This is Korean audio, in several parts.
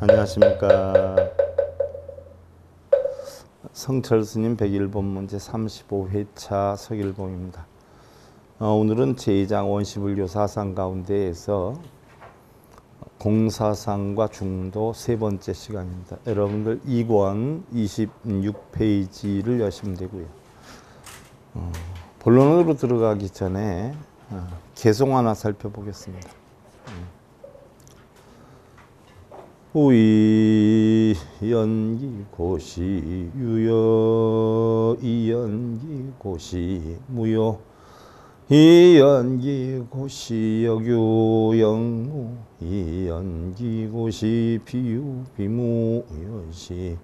안녕하십니까. 성철스님 101번 문제 35회차 서길봉입니다. 오늘은 제2장 원시불교 사상 가운데에서 공사상과 중도 세 번째 시간입니다. 여러분들 2권 26페이지를 여시면 되고요. 본론으로 들어가기 전에 개송 하나 살펴보겠습니다. 우이 연기 고시 유여 이연기 고시 무요 이연기 고시 역유 영무 이연기 고시 비유 비무 여시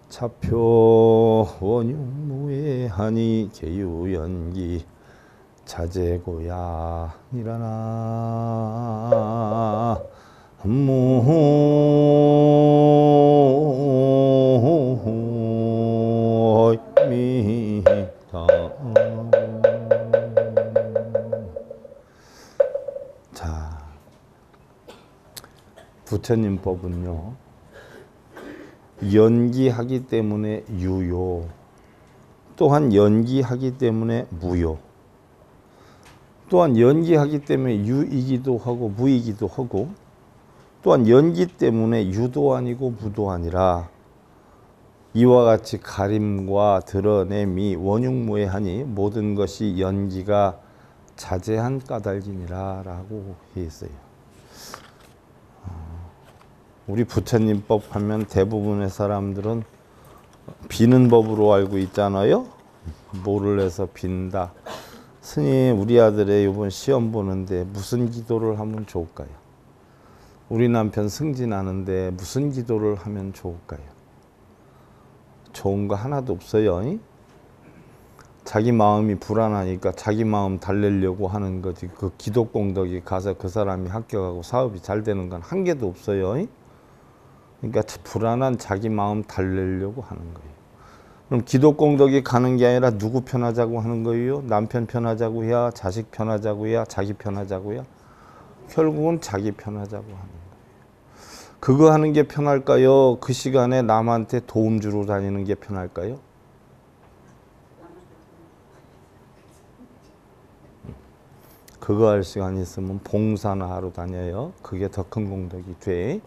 차표 원흉무해하니 개유연기 자재고야 니라나 무미다. 자, 부처님 법은요, 연기하기 때문에 유요, 또한 연기하기 때문에 무요, 또한 연기하기 때문에 유이기도 하고 무이기도 하고, 또한 연기 때문에 유도 아니고 무도 아니라 이와 같이 가림과 드러냄이 원흉무해하니 모든 것이 연기가 자제한 까닭이니라 라고 했어요. 우리 부처님 법 하면 대부분의 사람들은 비는 법으로 알고 있잖아요. 뭐를 해서 빈다. 스님, 우리 아들의 이번 시험 보는데 무슨 기도를 하면 좋을까요? 우리 남편 승진하는데 무슨 기도를 하면 좋을까요? 좋은 거 하나도 없어요. 자기 마음이 불안하니까 자기 마음 달래려고 하는 거지. 그 기도 공덕이 가서 그 사람이 합격하고 사업이 잘 되는 건 한 개도 없어요. 그러니까 불안한 자기 마음 달래려고 하는 거예요. 그럼 기도 공덕이 가는 게 아니라 누구 편하자고 하는 거예요? 남편 편하자고 해야, 자식 편하자고 해야, 자기 편하자고 해야? 결국은 자기 편하자고 하는 거예요. 그거 하는 게 편할까요? 그 시간에 남한테 도움 주러 다니는 게 편할까요? 그거 할 시간 있으면 봉사나 하러 다녀요. 그게 더 큰 공덕이 돼.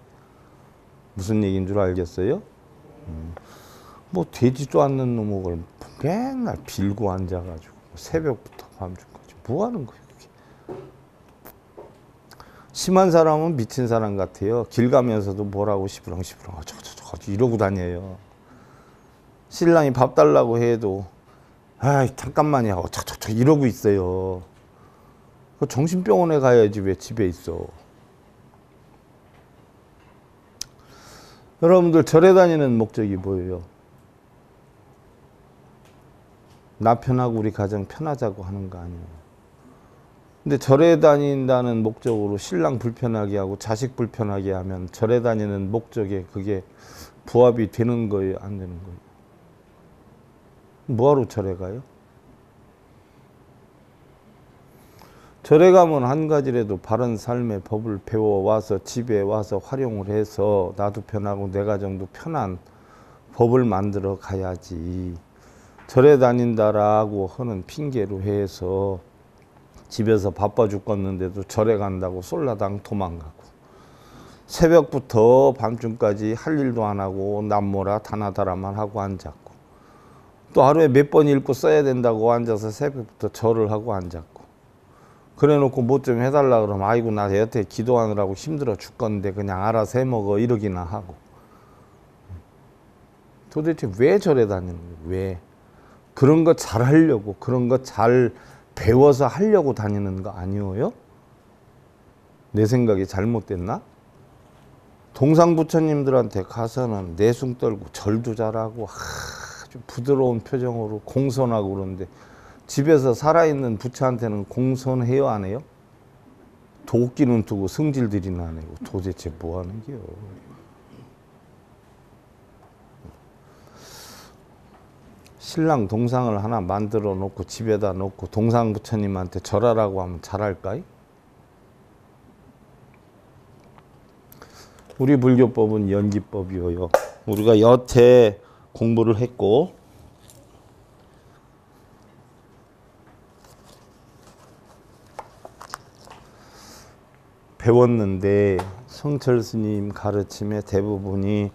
무슨 얘기인 줄 알겠어요? 뭐 되지도 않는 놈을 맨날 빌고 앉아가지고 새벽부터 밤중까지 뭐 하는 거예요? 심한 사람은 미친 사람 같아요. 길 가면서도 뭐라고 시부렁시부렁 어쩌고저쩌고 이러고 다녀요. 신랑이 밥 달라고 해도 아이 잠깐만이야 어쩌고저쩌고 이러고 있어요. 정신병원에 가야지 왜 집에 있어. 여러분들 절에 다니는 목적이 뭐예요? 나 편하고 우리 가정 편하자고 하는 거 아니에요. 근데 절에 다닌다는 목적으로 신랑 불편하게 하고 자식 불편하게 하면 절에 다니는 목적에 그게 부합이 되는 거예요? 안 되는 거예요? 뭐하러 절에 가요? 절에 가면 한 가지라도 바른 삶의 법을 배워와서 집에 와서 활용을 해서 나도 편하고 내 가정도 편한 법을 만들어 가야지. 절에 다닌다라고 하는 핑계로 해서 집에서 바빠 죽겠는데도 절에 간다고 쏠라당 도망가고 새벽부터 밤중까지 할 일도 안 하고 남모라 다나다라만 하고 앉았고 또 하루에 몇 번 읽고 써야 된다고 앉아서 새벽부터 절을 하고 앉았고 그래 놓고 뭐 좀 해달라 그러면 아이고 나 여태 기도하느라고 힘들어 죽겠는데 그냥 알아서 해먹어 이러기나 하고 도대체 왜 절에 다니는 거예요? 왜? 그런 거 잘 하려고 그런 거 잘 배워서 하려고 다니는 거 아니에요? 내 생각이 잘못됐나? 동상 부처님들한테 가서는 내숭 떨고 절도 잘하고 아주 부드러운 표정으로 공손하고 그러는데 집에서 살아있는 부처한테는 공손해요 안 해요? 도끼는 두고 승질들이나 안 해요. 도대체 뭐 하는 게요? 신랑 동상을 하나 만들어 놓고 집에다 놓고 동상 부처님한테 절하라고 하면 잘할까요? 우리 불교법은 연기법이에요. 우리가 여태 공부를 했고 배웠는데 성철 스님 가르침의 대부분이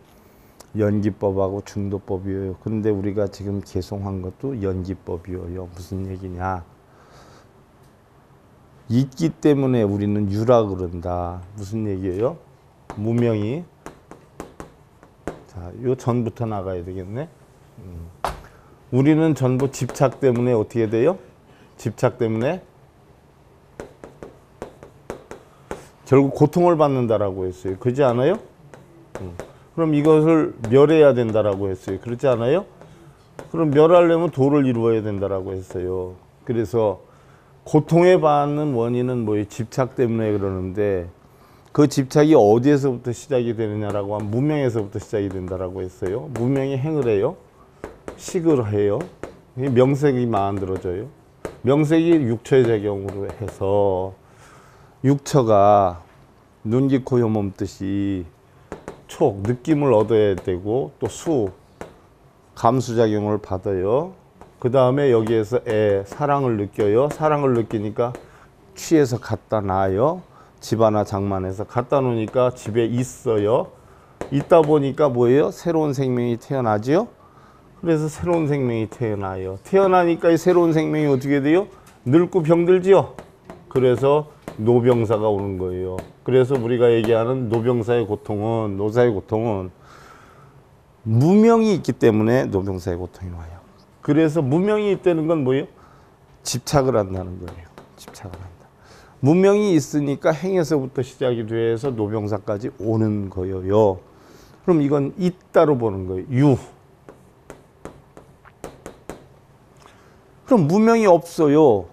연기법하고 중도법이에요. 그런데 우리가 지금 개송한 것도 연기법이에요. 무슨 얘기냐? 있기 때문에 우리는 유라 그런다. 무슨 얘기예요? 무명이. 자, 요 전부터 나가야 되겠네. 우리는 전부 집착 때문에 어떻게 돼요? 집착 때문에 결국 고통을 받는다라고 했어요. 그렇지 않아요? 그럼 이것을 멸해야 된다라고 했어요. 그렇지 않아요? 그럼 멸하려면 도를 이루어야 된다라고 했어요. 그래서 고통에 받는 원인은 뭐예요? 집착 때문에 그러는데 그 집착이 어디에서부터 시작이 되느냐라고 하면 무명에서부터 시작이 된다라고 했어요. 무명이 행을 해요. 식을 해요. 명색이 만들어져요. 명색이 육처의 작용으로 해서 육처가 눈, 귀, 코, 혀, 몸 뜻이 촉, 느낌을 얻어야 되고 또 수, 감수작용을 받아요. 그 다음에 여기에서 사랑을 느껴요. 사랑을 느끼니까 취해서 갖다 놔요. 집 하나 장만해서 갖다 놓으니까 집에 있어요. 있다 보니까 뭐예요? 새로운 생명이 태어나죠. 그래서 새로운 생명이 태어나요. 태어나니까 이 새로운 생명이 어떻게 돼요? 늙고 병들지요. 그래서 노병사가 오는 거예요. 그래서 우리가 얘기하는 노병사의 고통은, 노사의 고통은 무명이 있기 때문에 노병사의 고통이 와요. 그래서 무명이 있다는 건 뭐예요? 집착을 한다는 거예요. 집착을 한다. 무명이 있으니까 행에서부터 시작이 돼서 노병사까지 오는 거예요. 그럼 이건 있다로 보는 거예요. 유. 그럼 무명이 없어요.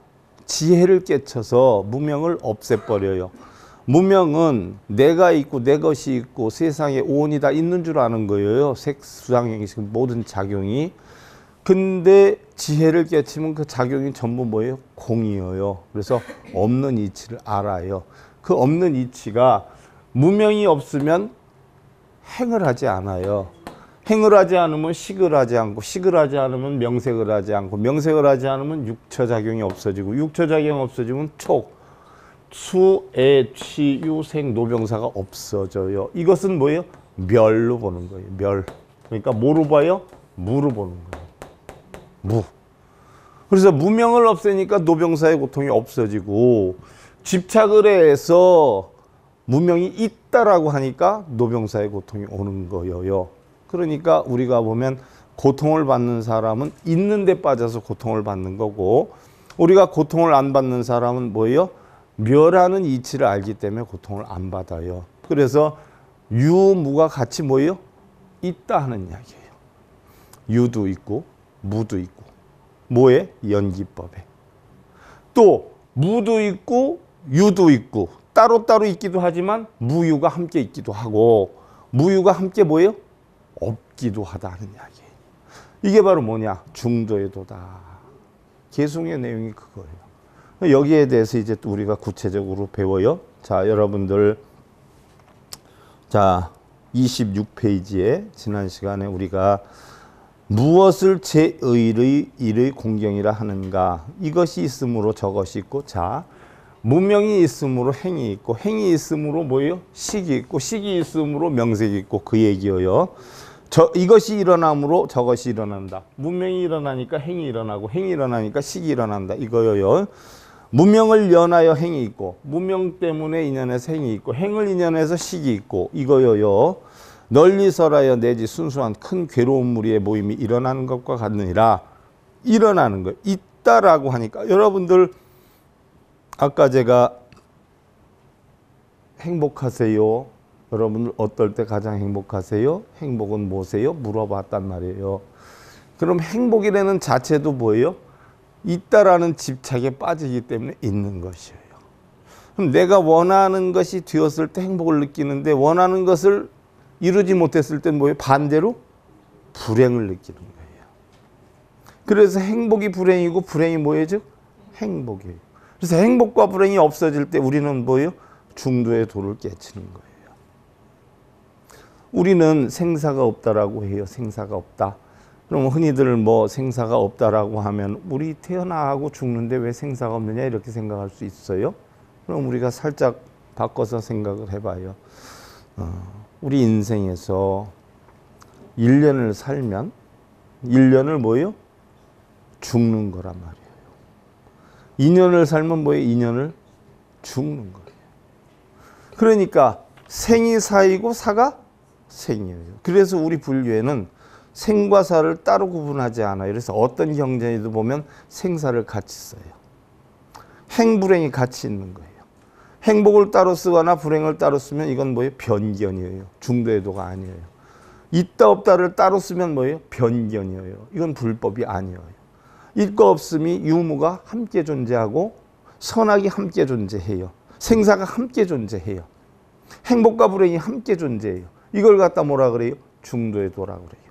지혜를 깨쳐서 무명을 없애버려요. 무명은 내가 있고 내 것이 있고 세상에 오온이 다 있는 줄 아는 거예요. 색수상행이 모든 작용이. 근데 지혜를 깨치면 그 작용이 전부 뭐예요? 공이에요. 그래서 없는 이치를 알아요. 그 없는 이치가 무명이 없으면 행을 하지 않아요. 행을 하지 않으면 식을 하지 않고, 식을 하지 않으면 명색을 하지 않고, 명색을 하지 않으면 육처작용이 없어지고, 육처작용이 없어지면 촉, 수, 애, 취, 유, 생, 노병사가 없어져요. 이것은 뭐예요? 멸로 보는 거예요. 멸. 그러니까 뭐로 봐요? 무로 보는 거예요. 무. 그래서 무명을 없애니까 노병사의 고통이 없어지고, 집착을 해서 무명이 있다라고 하니까 노병사의 고통이 오는 거예요. 그러니까 우리가 보면 고통을 받는 사람은 있는 데 빠져서 고통을 받는 거고, 우리가 고통을 안 받는 사람은 뭐예요? 멸하는 이치를 알기 때문에 고통을 안 받아요. 그래서 유무가 같이 뭐예요? 있다 하는 이야기예요. 유도 있고 무도 있고. 뭐에? 연기법에. 또 무도 있고 유도 있고 따로따로 있기도 하지만 무유가 함께 있기도 하고, 무유가 함께 뭐예요? 없기도 하다는 이야기예요. 이게 바로 뭐냐? 중도의 도다. 개송의 내용이 그거예요. 여기에 대해서 이제 또 우리가 구체적으로 배워요. 자, 여러분들, 자 26페이지에 지난 시간에 우리가 무엇을 제 의의 일의 공경이라 하는가? 이것이 있으므로 저것이 있고, 자 무명이 있으므로 행이 있고, 행이 있으므로 뭐예요? 식이 있고, 식이 있으므로 명색이 있고, 그 얘기예요. 이것이 일어남으로 저것이 일어난다. 무명이 일어나니까 행이 일어나고, 행이 일어나니까 식이 일어난다. 이거예요. 무명을 연하여 행이 있고, 무명 때문에 인연해서 행이 있고, 행을 인연해서 식이 있고, 이거예요. 널리 설하여 내지 순수한 큰 괴로운 무리의 모임이 일어나는 것과 같느니라. 일어나는 거 있다라고 하니까 여러분들, 아까 제가 행복하세요? 여러분들 어떨 때 가장 행복하세요? 행복은 뭐세요? 물어봤단 말이에요. 그럼 행복이라는 자체도 뭐예요? 있다라는 집착에 빠지기 때문에 있는 것이에요. 그럼 내가 원하는 것이 되었을 때 행복을 느끼는데, 원하는 것을 이루지 못했을 땐 뭐예요? 반대로 불행을 느끼는 거예요. 그래서 행복이 불행이고, 불행이 뭐예요? 즉 행복이에요. 그래서 행복과 불행이 없어질 때 우리는 뭐예요? 중도의 도를 깨치는 거예요. 우리는 생사가 없다라고 해요. 생사가 없다. 그럼 흔히들 뭐 생사가 없다라고 하면 우리 태어나고 죽는데 왜 생사가 없느냐 이렇게 생각할 수 있어요. 그럼 우리가 살짝 바꿔서 생각을 해봐요. 우리 인생에서 1년을 살면 1년을 뭐예요? 죽는 거란 말이에요. 2년을 살면 뭐예요? 2년을 죽는 거예요. 그러니까 생이 사이고 사가 생이에요. 그래서 우리 불교에는 생과 사를 따로 구분하지 않아요. 그래서 어떤 경전에도 보면 생사를 같이 써요. 행불행이 같이 있는 거예요. 행복을 따로 쓰거나 불행을 따로 쓰면 이건 뭐예요? 변견이에요. 중도의도가 아니에요. 있다 없다를 따로 쓰면 뭐예요? 변견이에요. 이건 불법이 아니에요. 있고 없음이 유무가 함께 존재하고 선악이 함께 존재해요. 생사가 함께 존재해요. 행복과 불행이 함께 존재해요. 이걸 갖다 뭐라 그래요? 중도의 도라 그래요.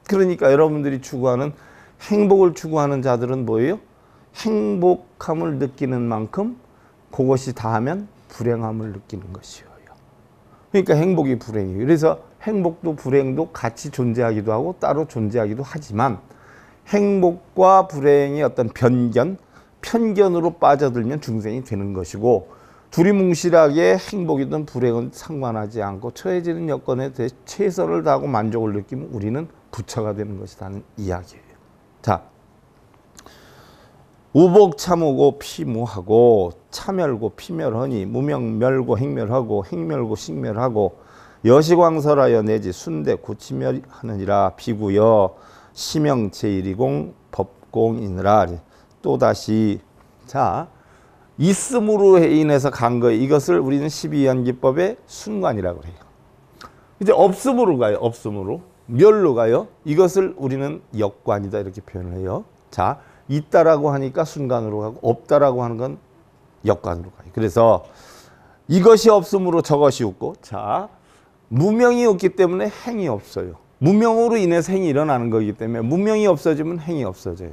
그러니까 여러분들이 추구하는 행복을 추구하는 자들은 뭐예요? 행복함을 느끼는 만큼 그것이 다하면 불행함을 느끼는 것이에요. 그러니까 행복이 불행이에요. 그래서 행복도 불행도 같이 존재하기도 하고 따로 존재하기도 하지만 행복과 불행의 어떤 편견으로 빠져들면 중생이 되는 것이고 두리뭉실하게 행복이든 불행은 상관하지 않고 처해지는 여건에 대해 최선을 다하고 만족을 느끼면 우리는 부처가 되는 것이라는 이야기예요. 자, 우복 참우고 피무하고 차멸고 피멸하니 무명멸고 행멸하고 행멸고 식멸하고 여시광설하여 내지 순대 구치멸하느니라 비구여 시명제일이공 법공이니라. 또다시 자 있음으로 인해서 간 거예요. 이것을 우리는 12연기법의 순관이라고 해요. 이제 없음으로 가요. 없음으로. 멸로 가요. 이것을 우리는 역관이다 이렇게 표현을 해요. 자, 있다라고 하니까 순간으로 가고 없다라고 하는 건 역관으로 가요. 그래서 이것이 없음으로 저것이 없고 자 무명이 없기 때문에 행이 없어요. 무명으로 인해서 행이 일어나는 거기 때문에 무명이 없어지면 행이 없어져요.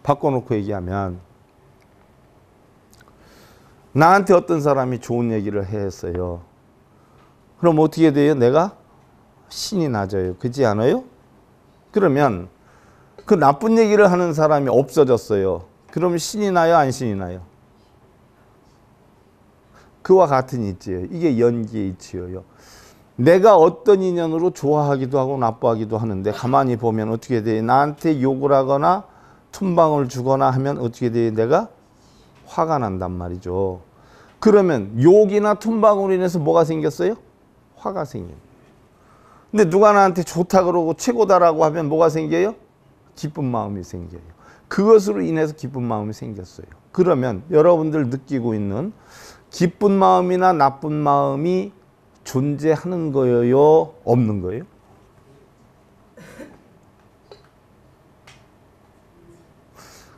바꿔놓고 얘기하면 나한테 어떤 사람이 좋은 얘기를 했어요. 그럼 어떻게 돼요? 내가 신이 나져요. 그렇지 않아요? 그러면 그 나쁜 얘기를 하는 사람이 없어졌어요. 그러면 신이 나요? 안 신이 나요? 그와 같은 이치예요. 이게 연기의 이치예요. 내가 어떤 인연으로 좋아하기도 하고 나빠하기도 하는데 가만히 보면 어떻게 돼요? 나한테 욕을 하거나 툰방을 주거나 하면 어떻게 돼요? 내가 화가 난단 말이죠. 그러면 욕이나 툰방으로 인해서 뭐가 생겼어요? 화가 생겨요. 근데 누가 나한테 좋다 그러고 최고다라고 하면 뭐가 생겨요? 기쁜 마음이 생겨요. 그것으로 인해서 기쁜 마음이 생겼어요. 그러면 여러분들 느끼고 있는 기쁜 마음이나 나쁜 마음이 존재하는 거예요? 없는 거예요?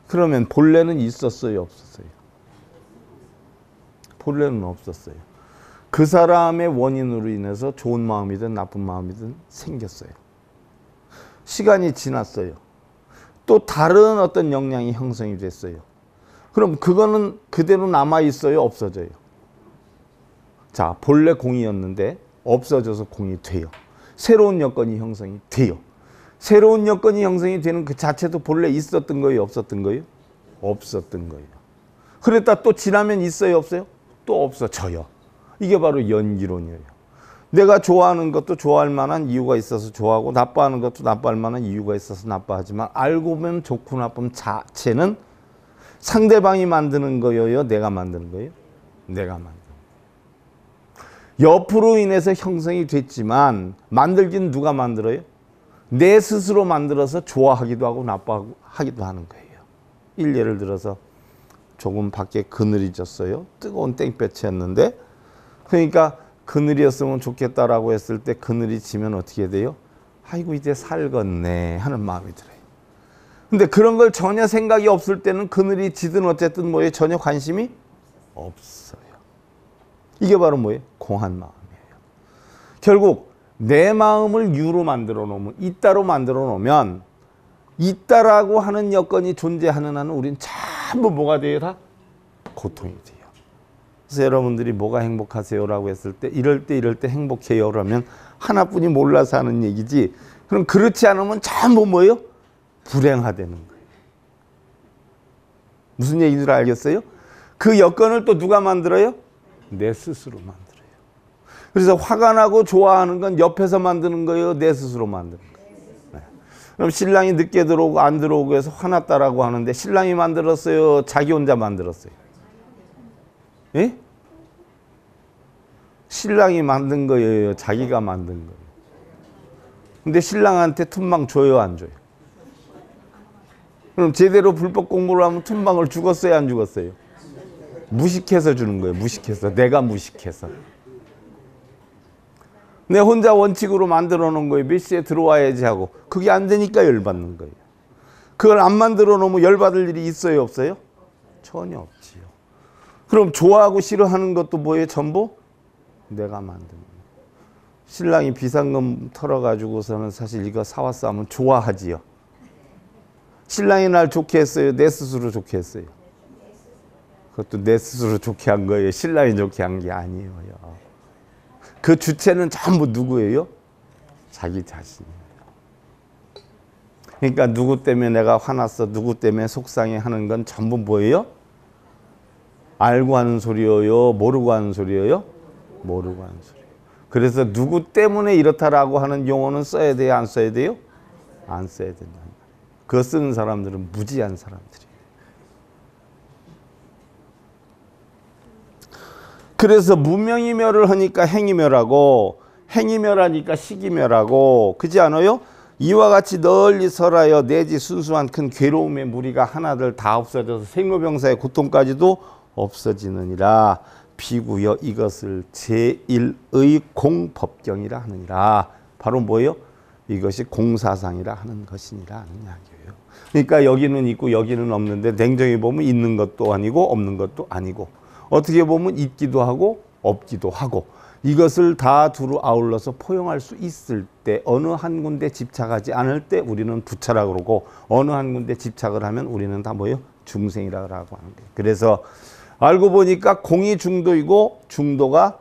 그러면 본래는 있었어요? 없었어요? 본래는 없었어요. 그 사람의 원인으로 인해서 좋은 마음이든 나쁜 마음이든 생겼어요. 시간이 지났어요. 또 다른 어떤 영향이 형성이 됐어요. 그럼 그거는 그대로 남아있어요? 없어져요? 자, 본래 공이었는데 없어져서 공이 돼요. 새로운 여건이 형성이 돼요. 새로운 여건이 형성이 되는 그 자체도 본래 있었던 거예요? 없었던 거예요? 없었던 거예요. 그랬다 또 지나면 있어요? 없어요? 또 없어져요. 이게 바로 연기론이에요. 내가 좋아하는 것도 좋아할 만한 이유가 있어서 좋아하고 나빠하는 것도 나빠할 만한 이유가 있어서 나빠하지만 알고 보면 좋고 나쁨 자체는 상대방이 만드는 거예요? 내가 만드는 거예요? 내가 만드는 거예요. 옆으로 인해서 형성이 됐지만 만들긴 누가 만들어요? 내 스스로 만들어서 좋아하기도 하고 나빠하기도 하는 거예요. 예를 들어서 조금 밖에 그늘이 졌어요. 뜨거운 땡볕이었는데 그러니까 그늘이었으면 좋겠다라고 했을 때 그늘이 지면 어떻게 돼요? 아이고 이제 살겠네 하는 마음이 들어요. 근데 그런 걸 전혀 생각이 없을 때는 그늘이 지든 어쨌든 뭐예요? 전혀 관심이 없어요. 이게 바로 뭐예요? 공한 마음이에요. 결국 내 마음을 유로 만들어 놓으면 있다로 만들어 놓으면 있다라고 하는 여건이 존재하는 한은 우린 전부 뭐가 돼요? 다 고통이 돼요. 그래서 여러분들이 뭐가 행복하세요라고 했을 때 이럴 때 행복해요 그러면 하나뿐이 몰라서 하는 얘기지. 그럼 그렇지 않으면 전부 뭐예요? 불행하다는 거예요. 무슨 얘기인 줄 알겠어요? 그 여건을 또 누가 만들어요? 내 스스로 만들어요. 그래서 화가 나고 좋아하는 건 옆에서 만드는 거예요? 내 스스로 만드는 거예요? 네. 그럼 신랑이 늦게 들어오고 안 들어오고 해서 화났다라고 하는데 신랑이 만들었어요? 자기 혼자 만들었어요? 예? 신랑이 만든 거예요? 자기가 만든 거예요? 근데 신랑한테 툰방 줘요? 안 줘요? 그럼 제대로 불법 공부를 하면 툰방을 죽었어요? 안 죽었어요? 무식해서 주는 거예요. 무식해서. 내가 무식해서. 내 혼자 원칙으로 만들어 놓은 거예요. 몇 시에 들어와야지 하고. 그게 안 되니까 열받는 거예요. 그걸 안 만들어 놓으면 열받을 일이 있어요? 없어요? 전혀 없지요. 그럼 좋아하고 싫어하는 것도 뭐예요? 전부 내가 만든 거예요. 신랑이 비상금 털어가지고서는 사실 이거 사왔어 하면 좋아하지요. 신랑이 날 좋게 했어요? 내 스스로 좋게 했어요? 그것도 내 스스로 좋게 한 거예요. 신랑이 좋게 한 게 아니에요. 그 주체는 전부 누구예요? 자기 자신이에요. 그러니까 누구 때문에 내가 화났어, 누구 때문에 속상해 하는 건 전부 뭐예요? 알고 하는 소리예요? 모르고 하는 소리예요? 모르고 하는 소리예요. 그래서 누구 때문에 이렇다라고 하는 용어는 써야 돼요? 안 써야 돼요? 안 써야 된다. 그거 쓰는 사람들은 무지한 사람들이에요. 그래서 무명이멸을 하니까 행이멸하고 행이멸하니까 식이멸하고 그지 않아요? 이와 같이 널리 설하여 내지 순수한 큰 괴로움의 무리가 하나들 다 없어져서 생로병사의 고통까지도 없어지느니라. 비구여 이것을 제1의 공법경이라 하느니라. 바로 뭐예요? 이것이 공사상이라 하는 것이니라 하는 이야기예요. 그러니까 여기는 있고 여기는 없는데 냉정히 보면 있는 것도 아니고 없는 것도 아니고 어떻게 보면 있기도 하고 없기도 하고 이것을 다 두루 아울러서 포용할 수 있을 때 어느 한 군데 집착하지 않을 때 우리는 부처라고 그러고 어느 한 군데 집착을 하면 우리는 다 뭐예요? 중생이라고 하는 거예요. 그래서 알고 보니까 공이 중도이고 중도가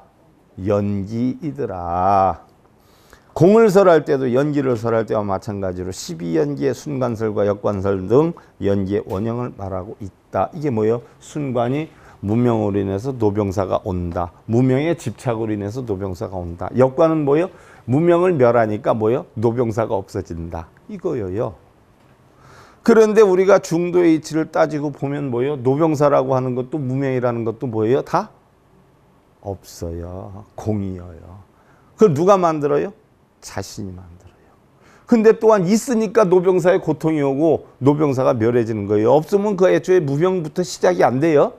연기이더라. 공을 설할 때도 연기를 설할 때와 마찬가지로 12연기의 순관설과 역관설 등 연기의 원형을 말하고 있다. 이게 뭐예요? 순관이 무명으로 인해서 노병사가 온다. 무명의 집착으로 인해서 노병사가 온다. 역관은 뭐예요? 무명을 멸하니까 뭐예요? 노병사가 없어진다. 이거예요. 그런데 우리가 중도의 이치를 따지고 보면 뭐예요? 노병사라고 하는 것도 무명이라는 것도 뭐예요? 다 없어요. 공이에요. 그걸 누가 만들어요? 자신이 만들어요. 근데 또한 있으니까 노병사의 고통이 오고 노병사가 멸해지는 거예요. 없으면 그 애초에 무명부터 시작이 안 돼요.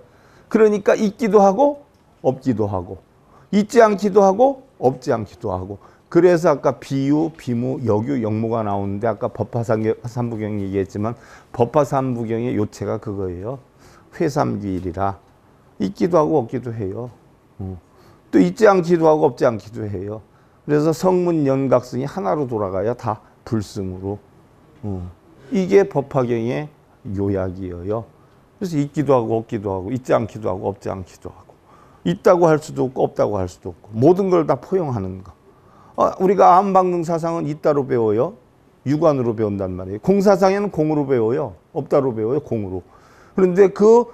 그러니까 있기도 하고 없기도 하고 있지 않기도 하고 없지 않기도 하고 그래서 아까 비유, 비무, 역유, 역무가 나오는데 아까 법화삼부경 얘기했지만 법화삼부경의 요체가 그거예요. 회삼귀일이라 있기도 하고 없기도 해요. 또 있지 않기도 하고 없지 않기도 해요. 그래서 성문, 연각성이 하나로 돌아가야 다 불승으로. 이게 법화경의 요약이에요. 그래서 있기도 하고 없기도 하고 있지 않기도 하고 없지 않기도 하고 있다고 할 수도 없고 없다고 할 수도 없고 모든 걸 다 포용하는 거. 우리가 암방능 사상은 있다로 배워요. 유관으로 배운단 말이에요. 공사상에는 공으로 배워요. 없다로 배워요. 공으로. 그런데 그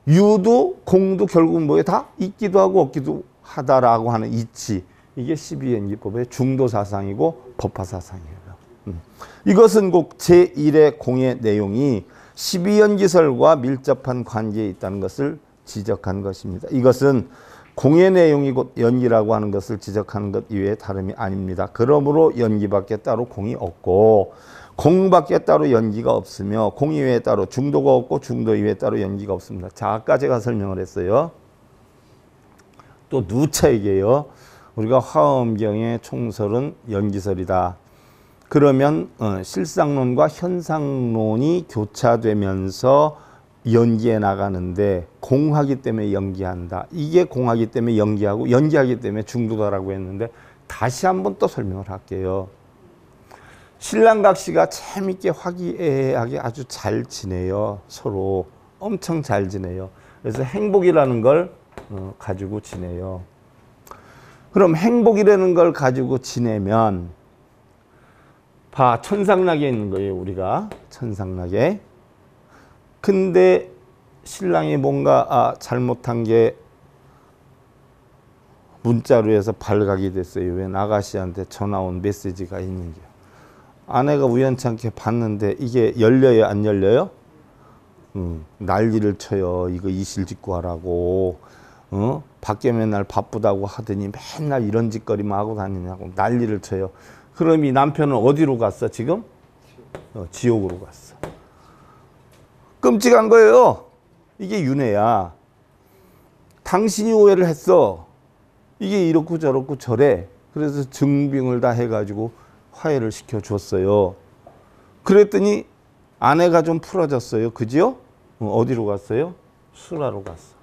유도 공도 결국은 뭐예요? 다 있기도 하고 없기도 하다라고 하는 이치. 이게 12연기법의 중도 사상이고 법화 사상이에요. 이것은 꼭 제1의 공의 내용이 12연기설과 밀접한 관계에 있다는 것을 지적한 것입니다. 이것은 공의 내용이 곧 연기라고 하는 것을 지적하는 것 이외에 다름이 아닙니다. 그러므로 연기밖에 따로 공이 없고 공밖에 따로 연기가 없으며 공 이외에 따로 중도가 없고 중도 이외에 따로 연기가 없습니다. 자, 아까 제가 설명을 했어요. 또 누차 얘기해요. 우리가 화엄경의 총설은 연기설이다. 그러면 실상론과 현상론이 교차되면서 연기해 나가는데 공하기 때문에 연기한다. 이게 공하기 때문에 연기하고 연기하기 때문에 중도다라고 했는데 다시 한번 또 설명을 할게요. 신랑각 씨가 재밌게 화기애애하게 아주 잘 지내요. 서로 엄청 잘 지내요. 그래서 행복이라는 걸 가지고 지내요. 그럼 행복이라는 걸 가지고 지내면 봐, 천상락에 있는 거예요. 우리가 천상락에. 근데 신랑이 뭔가 잘못한 게 문자로 해서 발각이 됐어요. 웬 아가씨한테 전화 온 메시지가 있는 게. 아내가 우연찮게 봤는데 이게 열려요, 안 열려요? 난리를 쳐요. 이거 이실 짓고 하라고. 밖에 맨날 바쁘다고 하더니 맨날 이런 짓거리만 하고 다니냐고 난리를 쳐요. 그럼 이 남편은 어디로 갔어 지금? 지옥으로 갔어. 끔찍한 거예요. 이게 윤회야. 당신이 오해를 했어. 이게 이렇고 저렇고 저래. 그래서 증빙을 다 해가지고 화해를 시켜줬어요. 그랬더니 아내가 좀 풀어졌어요. 그죠? 어디로 갔어요? 수라로 갔어.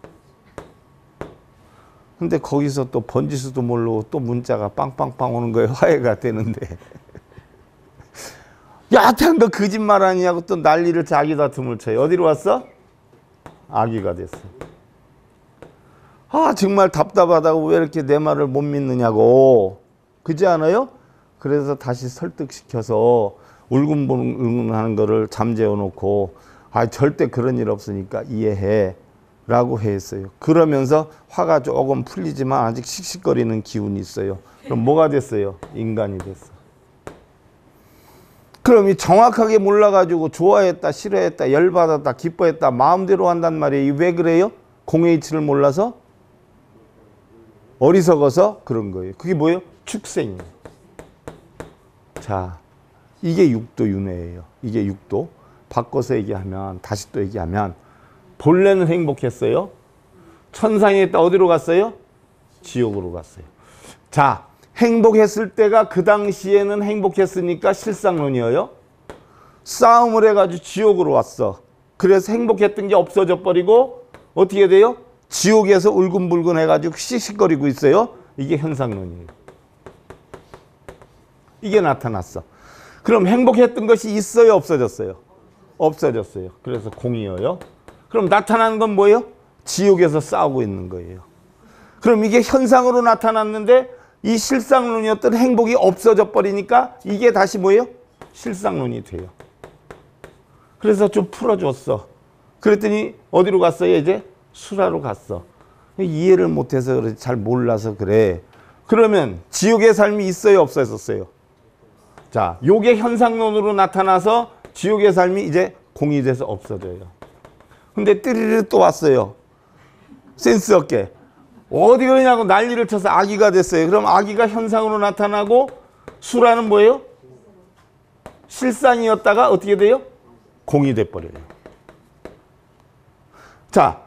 근데 거기서 또 번지수도 모르고 또 문자가 빵빵빵 오는 거예요. 화해가 되는데. 야, 너 거짓말 아니냐고 또 난리를 자기 다툼을 쳐요. 어디로 왔어? 아기가 됐어. 아, 정말 답답하다고 왜 이렇게 내 말을 못 믿느냐고. 그지 않아요? 그래서 다시 설득시켜서 울근불근 하는 거를 잠재워 놓고 절대 그런 일 없으니까 이해해 라고 했어요. 그러면서 화가 조금 풀리지만 아직 씩씩거리는 기운이 있어요. 그럼 뭐가 됐어요? 인간이 됐어. 그럼 이 정확하게 몰라가지고 좋아했다, 싫어했다, 열받았다, 기뻐했다, 마음대로 한단 말이에요. 왜 그래요? 공의 이치를 몰라서? 어리석어서 그런 거예요. 그게 뭐예요? 축생이에요. 자, 이게 육도 윤회예요. 이게 육도. 바꿔서 얘기하면, 다시 또 얘기하면 본래는 행복했어요. 천상에 있다 어디로 갔어요? 지옥으로 갔어요. 자, 행복했을 때가 그 당시에는 행복했으니까 실상론이에요. 싸움을 해가지고 지옥으로 왔어. 그래서 행복했던 게 없어져 버리고 어떻게 돼요? 지옥에서 울근불근 해가지고 씩씩거리고 있어요. 이게 현상론이에요. 이게 나타났어. 그럼 행복했던 것이 있어요? 없어졌어요? 없어졌어요. 그래서 공이에요. 그럼 나타나는 건 뭐예요? 지옥에서 싸우고 있는 거예요. 그럼 이게 현상으로 나타났는데 이 실상론이었던 행복이 없어져 버리니까 이게 다시 뭐예요? 실상론이 돼요. 그래서 좀 풀어줬어. 그랬더니 어디로 갔어요? 이제 수라로 갔어. 이해를 못해서 그래. 잘 몰라서 그래. 그러면 지옥의 삶이 있어요? 없어졌어요? 자, 요게 현상론으로 나타나서 지옥의 삶이 이제 공이 돼서 없어져요. 근데 띠리리 또 왔어요. 센스 없게. 어디 그러냐고 난리를 쳐서 아기가 됐어요. 그럼 아기가 현상으로 나타나고 수라는 뭐예요? 실상이었다가 어떻게 돼요? 공이 돼버려요. 자,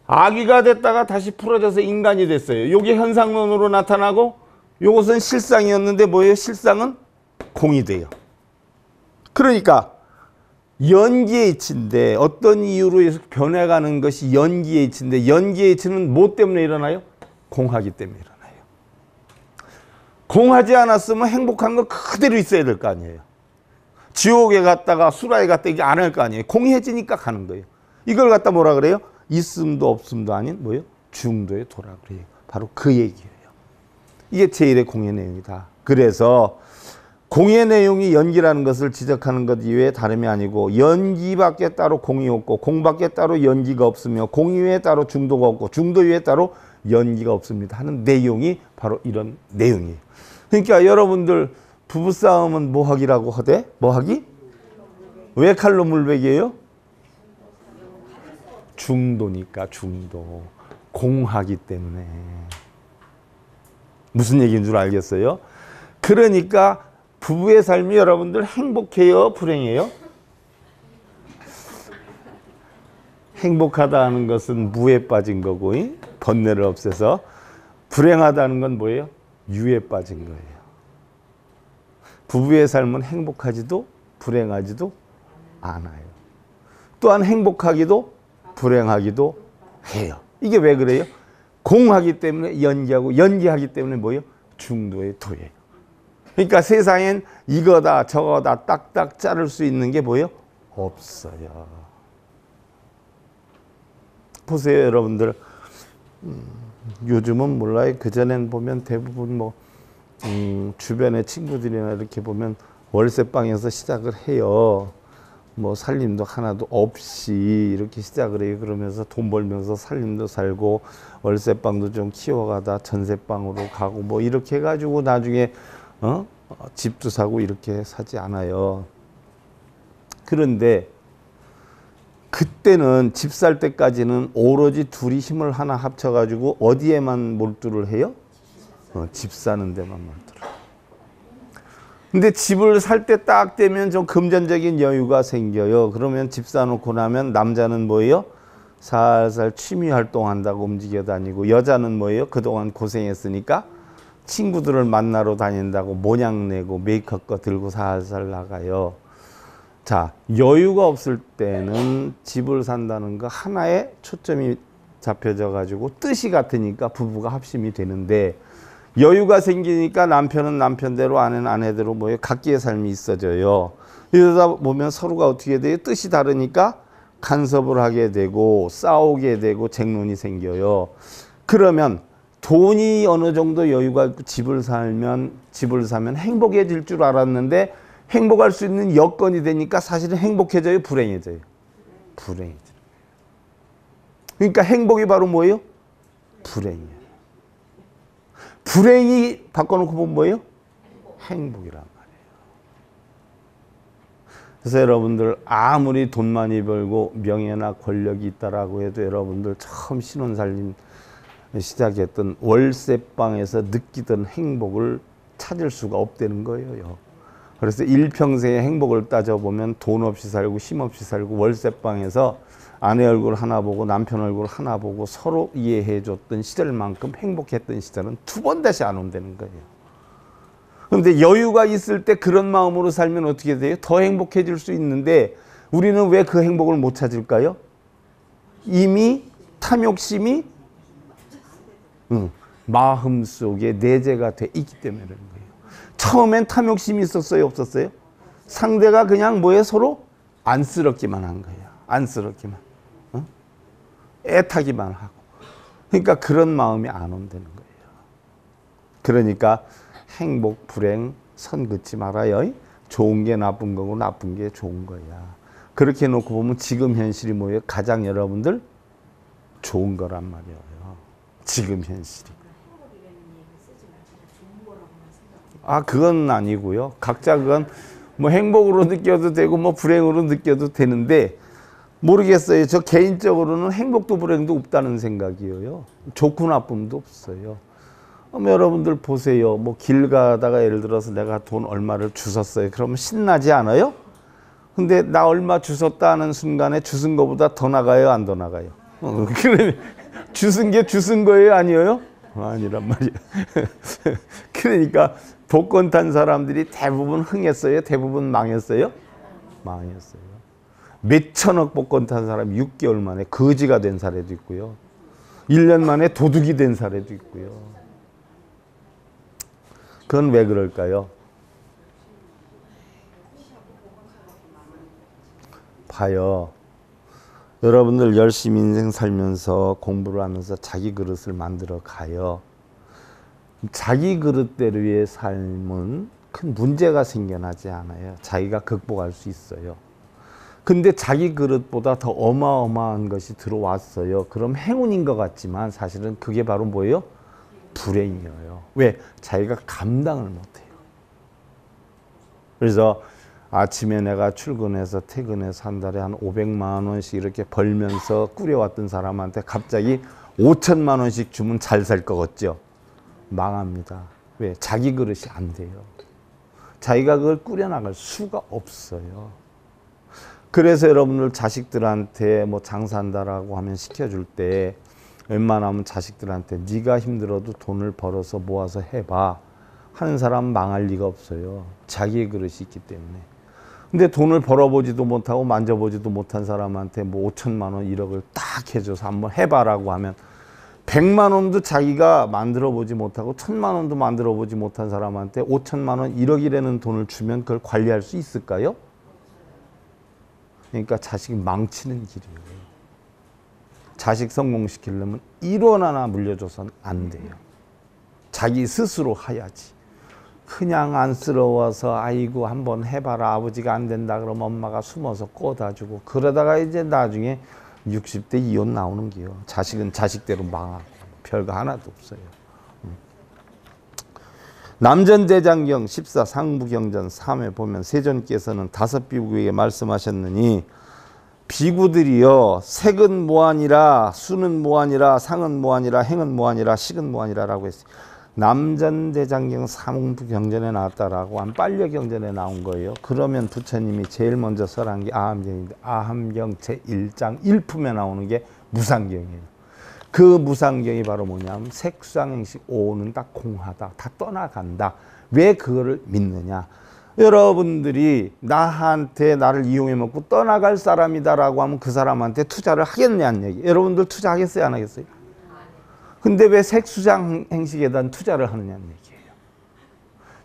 아기가 됐다가 다시 풀어져서 인간이 됐어요. 요게 현상론으로 나타나고 요것은 실상이었는데 뭐예요? 실상은 공이 돼요. 그러니까 연기의 이치인데 어떤 이유로 해서 변해가는 것이 연기의 이치인데 연기의 이치는 뭐 때문에 일어나요? 공하기 때문에 일어나요. 공하지 않았으면 행복한 거 그대로 있어야 될 거 아니에요. 지옥에 갔다가 수라에 갔다 이게 안 할 거 아니에요. 공해지니까 가는 거예요. 이걸 갖다 뭐라 그래요? 있음도 없음도 아닌 뭐예요? 중도에 도라 그래요. 바로 그 얘기예요. 이게 제1의 공의 내용이다. 그래서 공의 내용이 연기라는 것을 지적하는 것 이외에 다름이 아니고 연기밖에 따로 공이 없고 공밖에 따로 연기가 없으며 공 이외에 따로 중도가 없고 중도 이외에 따로 연기가 없습니다 하는 내용이 바로 이런 내용이에요. 그러니까 여러분들 부부싸움은 뭐하기라고 하대? 뭐하기? 왜 칼로 물베기예요? 중도니까 중도. 공하기 때문에. 무슨 얘기인 줄 알겠어요? 그러니까 부부의 삶이 여러분들 행복해요? 불행해요? 행복하다는 것은 무에 빠진 거고 번뇌를 없애서 불행하다는 건 뭐예요? 유에 빠진 거예요. 부부의 삶은 행복하지도 불행하지도 않아요. 또한 행복하기도 불행하기도 해요. 이게 왜 그래요? 공하기 때문에 연기하고 연기하기 때문에 뭐예요? 중도에 도예요. 그러니까 세상엔 이거다 저거다 딱딱 자를 수 있는 게 뭐예요? 없어요. 보세요 여러분들. 요즘은 몰라요. 그전엔 보면 대부분 뭐 주변의 친구들이나 이렇게 보면 월세방에서 시작을 해요. 뭐 살림도 하나도 없이 이렇게 시작을 해요. 그러면서 돈 벌면서 살림도 살고 월세방도 좀 키워가다 전세방으로 가고 뭐 이렇게 해가지고 나중에 집도 사고 이렇게 사지 않아요. 그런데 그때는 집 살 때까지는 오로지 둘이 힘을 하나 합쳐가지고 어디에만 몰두를 해요? 집 사는 데만 몰두를. 근데 집을 살 때 딱 되면 좀 금전적인 여유가 생겨요. 그러면 집 사놓고 나면 남자는 뭐예요? 살살 취미 활동한다고 움직여 다니고, 여자는 뭐예요? 그동안 고생했으니까 친구들을 만나러 다닌다고 모냥 내고 메이크업 거 들고 살살 나가요. 자, 여유가 없을 때는 집을 산다는 거 하나에 초점이 잡혀져 가지고 뜻이 같으니까 부부가 합심이 되는데, 여유가 생기니까 남편은 남편대로 아내는 아내대로 뭐예요? 각기의 삶이 있어져요. 이러다 보면 서로가 어떻게 돼요? 뜻이 다르니까 간섭을 하게 되고 싸우게 되고 쟁론이 생겨요. 그러면 돈이 어느 정도 여유가 있고 집을 사면 행복해질 줄 알았는데, 행복할 수 있는 여건이 되니까 사실은 행복해져요, 불행해져요? 불행해져요. 그러니까 행복이 바로 뭐예요? 불행이에요. 불행이 바꿔놓고 보면 뭐예요? 행복이란 말이에요. 그래서 여러분들 아무리 돈 많이 벌고 명예나 권력이 있다라고 해도 여러분들 처음 신혼살림 시작했던 월세방에서 느끼던 행복을 찾을 수가 없다는 거예요. 그래서 일평생의 행복을 따져보면 돈 없이 살고 힘 없이 살고 월세방에서 아내 얼굴 하나 보고 남편 얼굴 하나 보고 서로 이해해 줬던 시절만큼 행복했던 시절은 두 번 다시 안 온다는 거예요. 그런데 여유가 있을 때 그런 마음으로 살면 어떻게 돼요? 더 행복해질 수 있는데 우리는 왜 그 행복을 못 찾을까요? 이미 탐욕심이 마음속에 내재가 돼 있기 때문에 그런 거예요. 처음엔 탐욕심이 있었어요? 없었어요? 상대가 그냥 뭐에 서로 안쓰럽기만 한 거예요. 안쓰럽기만. 애타기만 하고. 그러니까 그런 마음이 안 온다는 거예요. 그러니까 행복, 불행, 선 긋지 말아요. 좋은 게 나쁜 거고 나쁜 게 좋은 거야. 그렇게 놓고 보면 지금 현실이 뭐예요? 가장 여러분들 좋은 거란 말이에요. 지금 현실이. 그건 아니고요. 각자 그건 뭐 행복으로 느껴도 되고 뭐 불행으로 느껴도 되는데, 모르겠어요. 저 개인적으로는 행복도 불행도 없다는 생각이에요. 좋고 나쁨도 없어요. 여러분들 보세요. 뭐 길 가다가 예를 들어서 내가 돈 얼마를 주웠어요. 그러면 신나지 않아요? 근데 나 얼마 주웠다 하는 순간에 주운 거보다 더 나가요? 안 더 나가요? 그러면 주운 게 주운 거예요? 아니에요? 아니란 말이야. 그러니까 복권 탄 사람들이 대부분 흥했어요? 대부분 망했어요? 망했어요. 몇천억 복권 탄 사람이 6개월 만에 거지가 된 사례도 있고요. 1년 만에 도둑이 된 사례도 있고요. 그건 왜 그럴까요? 봐요. 여러분들 열심히 인생 살면서 공부를 하면서 자기 그릇을 만들어 가요. 자기 그릇대로의 삶은 큰 문제가 생겨나지 않아요. 자기가 극복할 수 있어요. 근데 자기 그릇보다 더 어마어마한 것이 들어왔어요. 그럼 행운인 것 같지만 사실은 그게 바로 뭐예요? 불행이에요. 왜? 자기가 감당을 못해요. 그래서 아침에 내가 출근해서 퇴근해서 한 달에 한 500만 원씩 이렇게 벌면서 꾸려왔던 사람한테 갑자기 5천만 원씩 주면 잘 살 것 같죠? 망합니다. 왜? 자기 그릇이 안 돼요. 자기가 그걸 꾸려나갈 수가 없어요. 그래서 여러분들 자식들한테 뭐 장사한다라고 하면 시켜줄 때 웬만하면 자식들한테 네가 힘들어도 돈을 벌어서 모아서 해봐 하는 사람 망할 리가 없어요. 자기의 그릇이 있기 때문에. 근데 돈을 벌어보지도 못하고 만져보지도 못한 사람한테 뭐 5천만 원 1억을 딱 해줘서 한번 해봐라고 하면 100만 원도 자기가 만들어보지 못하고 1000만 원도 만들어보지 못한 사람한테 5천만 원 1억이라는 돈을 주면 그걸 관리할 수 있을까요? 그러니까 자식이 망치는 길이에요. 자식 성공시키려면 1원 하나 물려줘서는 안 돼요. 자기 스스로 해야지. 그냥 안쓰러워서 아이고 한번 해봐라, 아버지가 안 된다 그러면 엄마가 숨어서 꽂아주고, 그러다가 이제 나중에 60대 이혼 나오는 게요. 자식은 자식대로 망하고 별거 하나도 없어요. 남전대장경 14 상부경전 3에 보면 세존께서는 5비구에게 말씀하셨느니, 비구들이여 색은 무아니라, 수는 무아니라, 상은 무아니라, 행은 무아니라, 식은 무아니라라고 했어요. 남전대장경 상부경전에 나왔다라고 한 빨려경전에 나온 거예요. 그러면 부처님이 제일 먼저 설한 게 아함경인데, 아함경 제1장 1품에 나오는 게 무상경이에요. 그 무상경이 바로 뭐냐면 색수상행식 오는 다 공하다, 다 떠나간다. 왜 그거를 믿느냐? 여러분들이 나한테 나를 이용해 먹고 떠나갈 사람이다라고 하면 그 사람한테 투자를 하겠냐는 얘기. 여러분들 투자하겠어요, 안 하겠어요? 근데 왜 색수상 행식에 대한 투자를 하느냐는 얘기예요.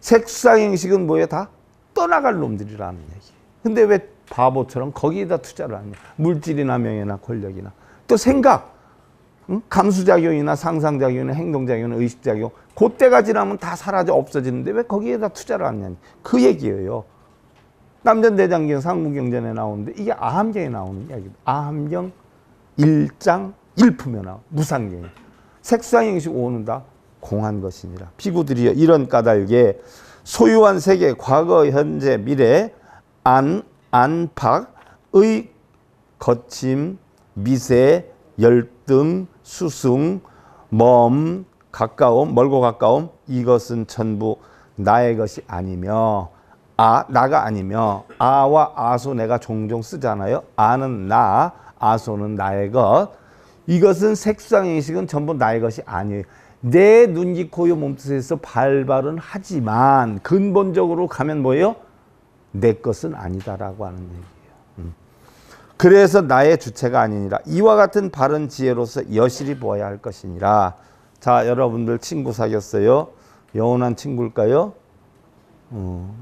색수상 행식은 뭐예요? 다 떠나갈 놈들이라는 얘기예요. 근데 왜 바보처럼 거기에다 투자를 하냐? 물질이나 명예나 권력이나 또 생각, 응? 감수작용이나 상상작용이나 행동작용이나 의식작용, 그때가 지나면 다 사라져 없어지는데 왜 거기에다 투자를 하느냐, 그 얘기예요. 남전대장경 상부경전에 나오는데 이게 아함경에 나오는 이야기입니다. 아함경 1장 1품에 나와 무상경이에요. 색수상행식 오는 다 공한 것이니라. 비구들이여 이런 까닭에 소유한 세계 과거 현재 미래 안팎의 거침 미세 열등 수승 먼 가까움 멀고 가까움 이것은 전부 나의 것이 아니며 나가 아니며 아와 아소 내가 종종 쓰잖아요. 아는 나, 아소는 나의 것. 이것은 색수상행식은 전부 나의 것이 아니에요. 내 눈, 귀, 코, 요 몸뜻에서 발발은 하지만 근본적으로 가면 뭐예요? 내 것은 아니다라고 하는 얘기예요. 그래서 나의 주체가 아니니라. 이와 같은 바른 지혜로서 여실히 보아야 할 것이니라. 자, 여러분들 친구 사귀었어요? 영원한 친구일까요?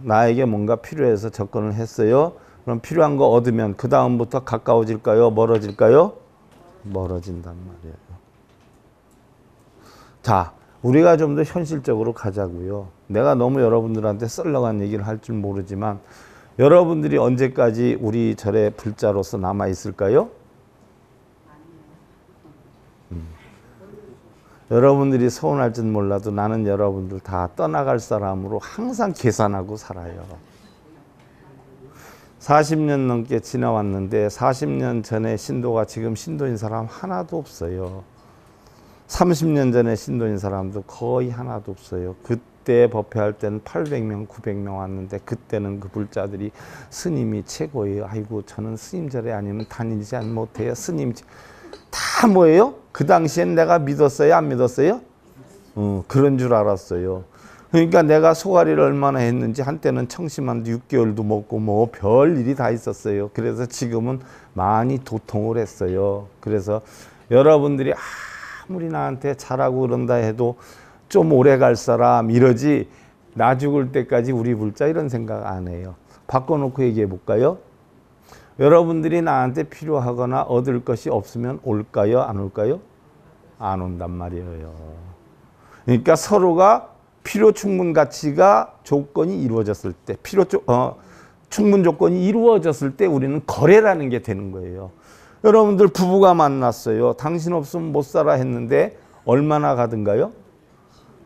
나에게 뭔가 필요해서 접근을 했어요. 그럼 필요한 거 얻으면 그 다음부터 가까워질까요? 멀어질까요? 멀어진단 말이에요. 자, 우리가 좀 더 현실적으로 가자고요. 내가 너무 여러분들한테 썰렁한 얘기를 할 줄 모르지만 여러분들이 언제까지 우리 절의 불자로서 남아 있을까요? 여러분들이 서운할지는 몰라도 나는 여러분들 다 떠나갈 사람으로 항상 계산하고 살아요. 40년 넘게 지나왔는데 40년 전에 신도가 지금 신도인 사람 하나도 없어요. 30년 전에 신도인 사람도 거의 하나도 없어요. 그때 법회할 때는 800명, 900명 왔는데 그때는 그 불자들이 스님이 최고예요. 아이고 저는 스님 절에 아니면 다니지 못해요. 스님 다 뭐예요? 그 당시엔 내가 믿었어요? 안 믿었어요? 그런 줄 알았어요. 그러니까 내가 소가리를 얼마나 했는지 한때는 청심환도 6개월도 먹고 뭐 별 일이 다 있었어요. 그래서 지금은 많이 도통을 했어요. 그래서 여러분들이 아무리 나한테 잘하고 그런다 해도 좀 오래 갈 사람 이러지 나 죽을 때까지 우리 불자 이런 생각 안 해요. 바꿔놓고 얘기해 볼까요? 여러분들이 나한테 필요하거나 얻을 것이 없으면 올까요? 안 올까요? 안 온단 말이에요. 그러니까 서로가 필요 충분 가치가 조건이 이루어졌을 때, 충분 조건이 이루어졌을 때 우리는 거래라는 게 되는 거예요. 여러분들 부부가 만났어요. 당신 없으면 못 살아 했는데 얼마나 가든가요?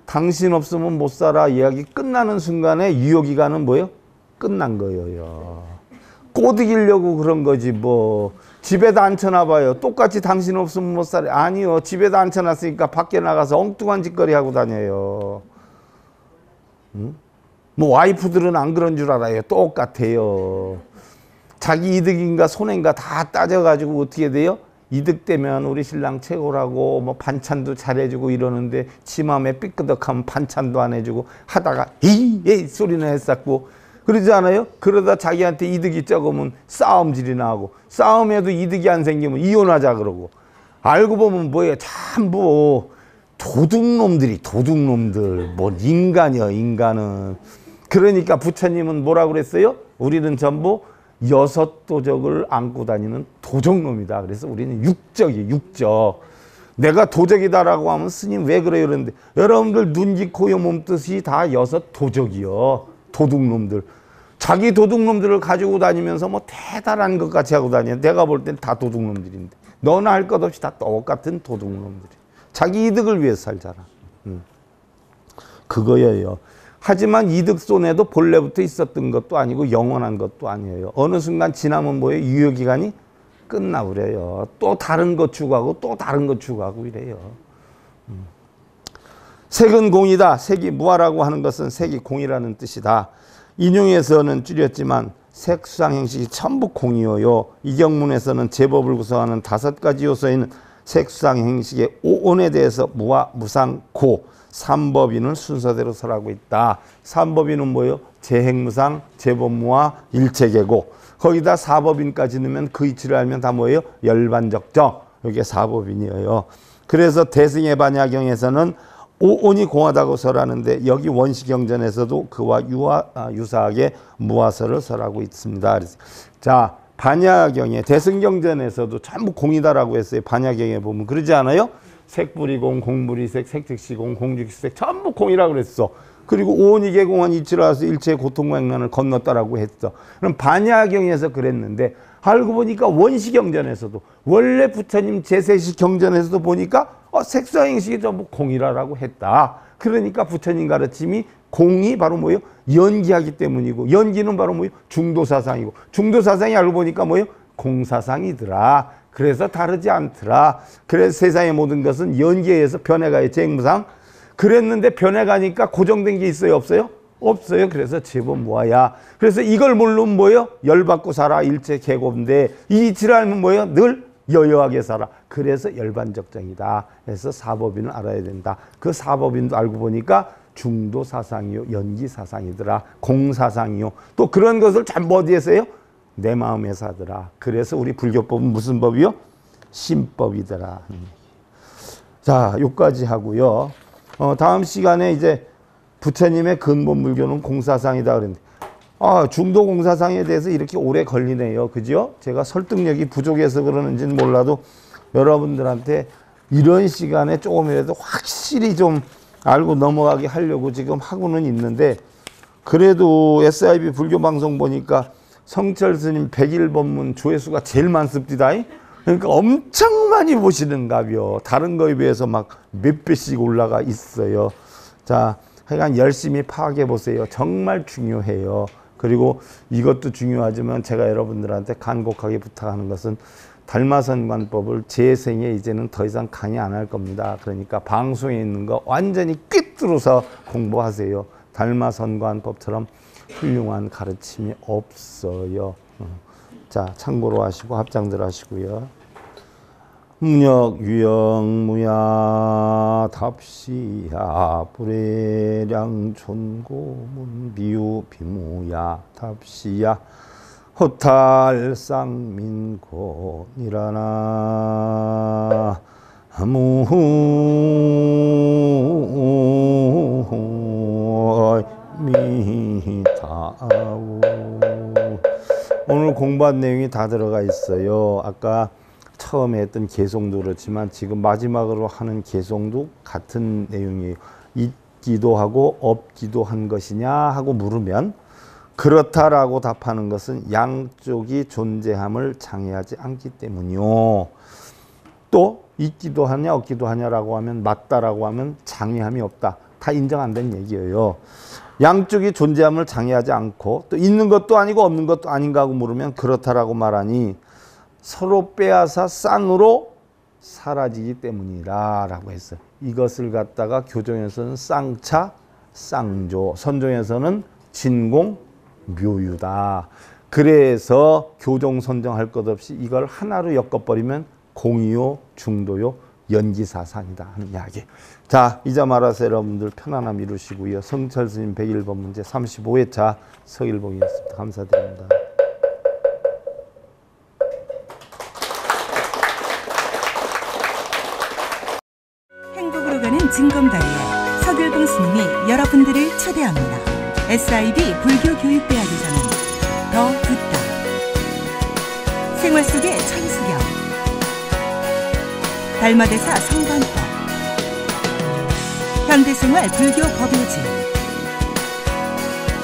당신 없으면 못 살아 이야기 끝나는 순간에 유효기간은 뭐예요? 끝난 거예요. 꼬드기려고 그런 거지 뭐. 집에다 앉혀놔봐요. 똑같이 당신 없으면 못 살아. 아니요. 집에다 앉혀놨으니까 밖에 나가서 엉뚱한 짓거리 하고 다녀요. 응? 뭐 와이프들은 안 그런 줄 알아요. 똑같아요. 자기 이득인가 손해인가 다 따져가지고 어떻게 돼요? 이득되면 우리 신랑 최고라고 뭐 반찬도 잘해주고 이러는데 지 맘에 삐끄덕하면 반찬도 안 해주고 하다가 에이 소리나 했었고 그러지 않아요? 그러다 자기한테 이득이 적으면 싸움질이 나고 싸움에도 이득이 안 생기면 이혼하자 그러고 알고 보면 뭐예요? 참 뭐 도둑놈들 뭐 인간이요 인간은. 그러니까 부처님은 뭐라고 그랬어요? 우리는 전부 6 도적을 안고 다니는 도적놈이다. 그래서 우리는 육적이 육적. 내가 도적이다라고 하면 스님 왜 그래요? 그러는데 여러분들 눈, 귀, 코, 여, 몸뜻이 다 6 도적이요. 도둑놈들. 자기 도둑놈들을 가지고 다니면서 뭐 대단한 것 같이 하고 다녀. 내가 볼 땐 다 도둑놈들인데. 너나 할 것 없이 다 똑같은 도둑놈들이. 자기 이득을 위해서 살잖아. 그거예요. 하지만 이득손해도 본래부터 있었던 것도 아니고 영원한 것도 아니에요. 어느 순간 지나면 뭐예요? 유효기간이 끝나버려요. 또 다른 것 추구하고 또 다른 것 추구하고 이래요. 색은 공이다. 색이 무아라고 하는 것은 색이 공이라는 뜻이다. 인용에서는 줄였지만 색, 수상, 행식이 전부 공이어요. 이경문에서는 제법을 구성하는 5가지 요소인 색, 수상, 행식의 오온에 대해서 무아, 무상, 고 3법인을 순서대로 설하고 있다. 3법인은 뭐예요? 재행무상, 제법무아, 일체계고 거기다 4법인까지 넣으면 그 이치를 알면 다 뭐예요? 열반적정. 이게 4법인이에요. 그래서 대승의 반야경에서는 오온이 공하다고 설하는데 여기 원시경전에서도 그와 유사하게 무아설을 설하고 있습니다. 자, 반야경에 대승경전에서도 전부 공이다라고 했어요. 반야경에 보면 그러지 않아요? 색불이공, 공불이색, 색즉시공, 공즉시색 전부 공이라고 그랬어. 그리고 오온이 개공한 이치를 알아서 일체의 고통과 행난을 건넜다라고 했어. 그럼 반야경에서 그랬는데 알고 보니까 원시경전에서도 원래 부처님 제세시 경전에서도 보니까 색수행식이 전부 공이라고 했다. 그러니까 부처님 가르침이 공이 바로 뭐예요? 연기하기 때문이고 연기는 바로 뭐예요? 중도사상이고 중도사상이 알고 보니까 뭐예요? 공사상이더라. 그래서 다르지 않더라. 그래서 세상의 모든 것은 연기에 의해서 변해가요. 재행무상. 그랬는데 변해가니까 고정된 게 있어요? 없어요? 없어요. 그래서 제법 무아야. 그래서 이걸 모르면 뭐예요? 열받고 살아. 일체 계고인데 이 이치를 알면 뭐예요? 늘 여여하게 살아. 그래서 열반적정이다. 그래서 4법인을 알아야 된다. 그 4법인도 알고 보니까 중도사상이요. 연기사상이더라. 공사상이요. 또 그런 것을 전부 어디에서 해요? 내 마음에서 하더라. 그래서 우리 불교법은 무슨 법이요? 신법이더라. 자, 요까지 하고요. 다음 시간에 이제 부처님의 근본 불교는 공사상이다 그랬는데 중도 공사상에 대해서 이렇게 오래 걸리네요. 그죠? 제가 설득력이 부족해서 그러는지는 몰라도 여러분들한테 이런 시간에 조금이라도 확실히 좀 알고 넘어가게 하려고 지금 하고는 있는데 그래도 SIB 불교방송 보니까 성철 스님 100일 법문 조회수가 제일 많습니다. 그러니까 엄청 많이 보시는가벼. 다른 거에 비해서 막 몇 배씩 올라가 있어요. 자, 하여간 열심히 파악해 보세요. 정말 중요해요. 그리고 이것도 중요하지만 제가 여러분들한테 간곡하게 부탁하는 것은 달마선관법을 제 생에 이제는 더 이상 강의 안 할 겁니다. 그러니까 방송에 있는 거 완전히 꿰뚫어서 공부하세요. 달마선관법처럼 훌륭한 가르침이 없어요. 자, 참고로 하시고 합장들 하시고요. 문역 유영 무야 답시야 불회량 촌고문 비유 비무야 답시야 호탈쌍민곤이라나 무미타우. 오늘 공부한 내용이 다 들어가 있어요. 아까 처음에 했던 개송도 그렇지만 지금 마지막으로 하는 개송도 같은 내용이에요. 있기도 하고 없기도 한 것이냐 하고 물으면 그렇다라고 답하는 것은 양쪽이 존재함을 장애하지 않기 때문이요. 또 있기도 하냐 없기도 하냐라고 하면 맞다라고 하면 장애함이 없다. 다 인정 안 된 얘기예요. 양쪽이 존재함을 장애하지 않고 또 있는 것도 아니고 없는 것도 아닌가 하고 물으면 그렇다라고 말하니 서로 빼앗아 쌍으로 사라지기 때문이라 라고 했어요. 이것을 갖다가 교정에서는 쌍차, 쌍조, 선종에서는 진공, 묘유다. 그래서 교정 선정할 것 없이 이걸 하나로 엮어버리면 공이요, 중도요, 연기사상이다 하는 이야기. 자, 이제 말아서 여러분들 편안함 이루시고요. 성철 스님 101번 문제 35회차 서일봉이었습니다. 감사드립니다. 행복으로 가는 징검다리에 서길봉 스님이 여러분들을 초대합니다. SIB 불교교육대학에서는 더 듣다, 생활 속의 천수경, 달마대사 성관법, 현대생활 불교 법요지,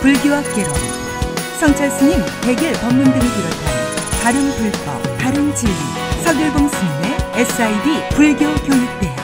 불교학개론, 성찰스님 백일 법문 등을 비롯한 다른 불법, 다른 진리, 서길봉 스님의 SIB 불교교육대학.